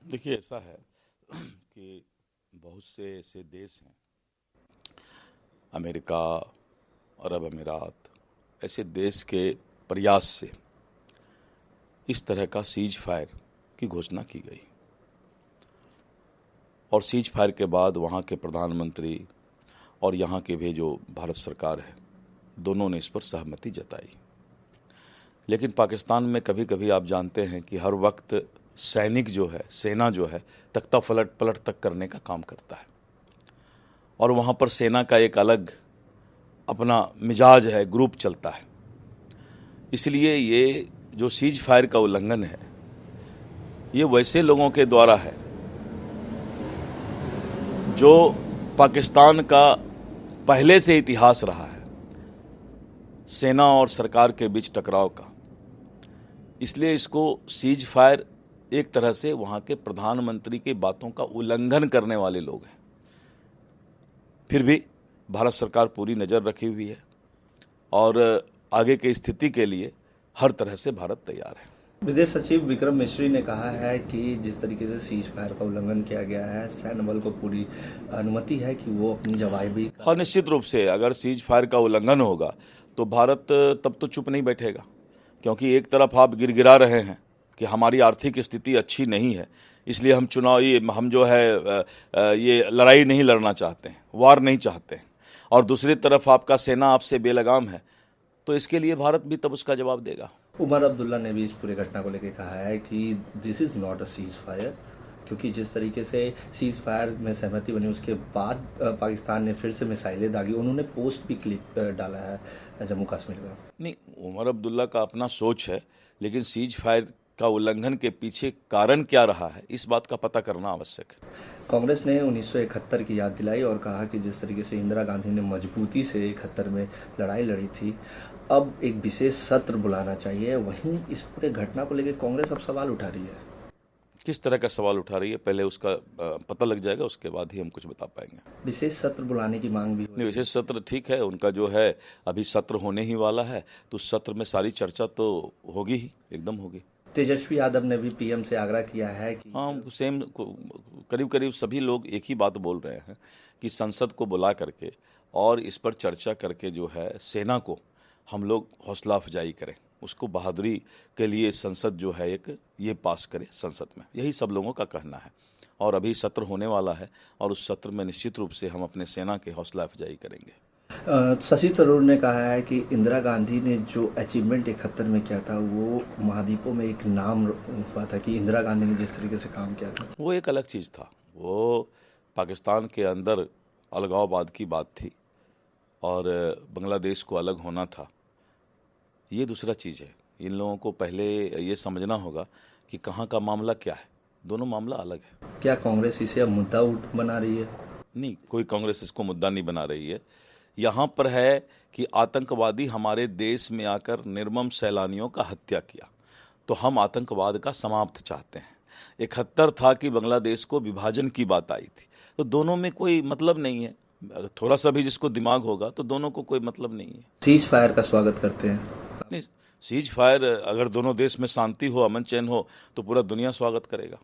देखिए, ऐसा है कि बहुत से ऐसे देश हैं, अमेरिका, अरब अमीरात, ऐसे देश के प्रयास से इस तरह का सीज फायर की घोषणा की गई और सीज फायर के बाद वहाँ के प्रधानमंत्री और यहाँ के भी जो भारत सरकार है, दोनों ने इस पर सहमति जताई। लेकिन पाकिस्तान में कभी कभी आप जानते हैं कि हर वक्त सैनिक जो है, सेना जो है, तख्ता पलट तक करने का काम करता है और वहाँ पर सेना का एक अलग अपना मिजाज है, ग्रुप चलता है। इसलिए ये जो सीज फायर का उल्लंघन है, ये वैसे लोगों के द्वारा है जो पाकिस्तान का पहले से इतिहास रहा है सेना और सरकार के बीच टकराव का। इसलिए इसको सीज फायर एक तरह से वहाँ के प्रधानमंत्री की बातों का उल्लंघन करने वाले लोग हैं। फिर भी भारत सरकार पूरी नज़र रखी हुई है और आगे की स्थिति के लिए हर तरह से भारत तैयार है। विदेश सचिव विक्रम मिश्री ने कहा है कि जिस तरीके से सीज फायर का उल्लंघन किया गया है, सैन्य बल को पूरी अनुमति है कि वो अपनी जवाबी। हाँ, निश्चित रूप से अगर सीज फायर का उल्लंघन होगा तो भारत तब तो चुप नहीं बैठेगा, क्योंकि एक तरफ आप गिरगिरा रहे हैं कि हमारी आर्थिक स्थिति अच्छी नहीं है, इसलिए हम जो है ये लड़ाई नहीं लड़ना चाहते हैं, वार नहीं चाहते हैं, और दूसरी तरफ आपका सेना आपसे बेलगाम है, तो इसके लिए भारत भी तब उसका जवाब देगा। उमर अब्दुल्ला ने भी इस पूरे घटना को लेकर कहा है कि this is not a cease fire, क्योंकि जिस तरीके से सीज फायर में सहमति बनी उसके बाद पाकिस्तान ने फिर से मिसाइलें दागी। उन्होंने पोस्ट भी क्लिप डाला है जम्मू कश्मीर का। नहीं, उमर अब्दुल्ला का अपना सोच है, लेकिन सीज फायर का उल्लंघन के पीछे कारण क्या रहा है, इस बात का पता करना आवश्यक है। कांग्रेस ने 1971 की याद दिलाई और कहा कि जिस तरीके से इंदिरा गांधी ने मजबूती से 71 में लड़ाई लड़ी थी, अब एक विशेष सत्र बुलाना चाहिए। वहीं इस पूरे घटना को लेकर कांग्रेस अब सवाल उठा रही है। किस तरह का सवाल उठा रही है, पहले उसका पता लग जाएगा, उसके बाद ही हम कुछ बता पाएंगे। विशेष सत्र बुलाने की मांग भी नहीं, विशेष सत्र ठीक है, उनका जो है अभी सत्र होने ही वाला है, तो उस सत्र में सारी चर्चा तो होगी ही, एकदम होगी। तेजस्वी यादव ने भी पीएम से आग्रह किया है कि हाँ, सेम करीब करीब सभी लोग एक ही बात बोल रहे हैं कि संसद को बुला करके और इस पर चर्चा करके जो है सेना को हम लोग हौसला अफजाई करें, उसको बहादुरी के लिए संसद जो है एक ये पास करे संसद में, यही सब लोगों का कहना है। और अभी सत्र होने वाला है और उस सत्र में निश्चित रूप से हम अपने सेना के हौसला अफजाई करेंगे। शशि थरूर ने कहा है कि इंदिरा गांधी ने जो अचीवमेंट 71 में किया था वो महाद्वीपों में एक नाम हुआ था कि इंदिरा गांधी ने जिस तरीके से काम किया था, वो एक अलग चीज़ था। वो पाकिस्तान के अंदर अलगाववाद की बात थी और बांग्लादेश को अलग होना था, ये दूसरा चीज़ है। इन लोगों को पहले ये समझना होगा कि कहाँ का मामला क्या है, दोनों मामला अलग है। क्या कांग्रेस इसे अब मुद्दा बना रही है? नहीं, कोई कांग्रेस इसको मुद्दा नहीं बना रही है। यहाँ पर है कि आतंकवादी हमारे देश में आकर निर्मम सैलानियों का हत्या किया, तो हम आतंकवाद का समाप्त चाहते हैं। 71 था कि बांग्लादेश को विभाजन की बात आई थी, तो दोनों में कोई मतलब नहीं है। थोड़ा सा भी जिसको दिमाग होगा तो दोनों को कोई मतलब नहीं है। सीज फायर का स्वागत करते हैं। नहीं, सीज फायर अगर दोनों देश में शांति हो, अमन चैन हो, तो पूरा दुनिया स्वागत करेगा।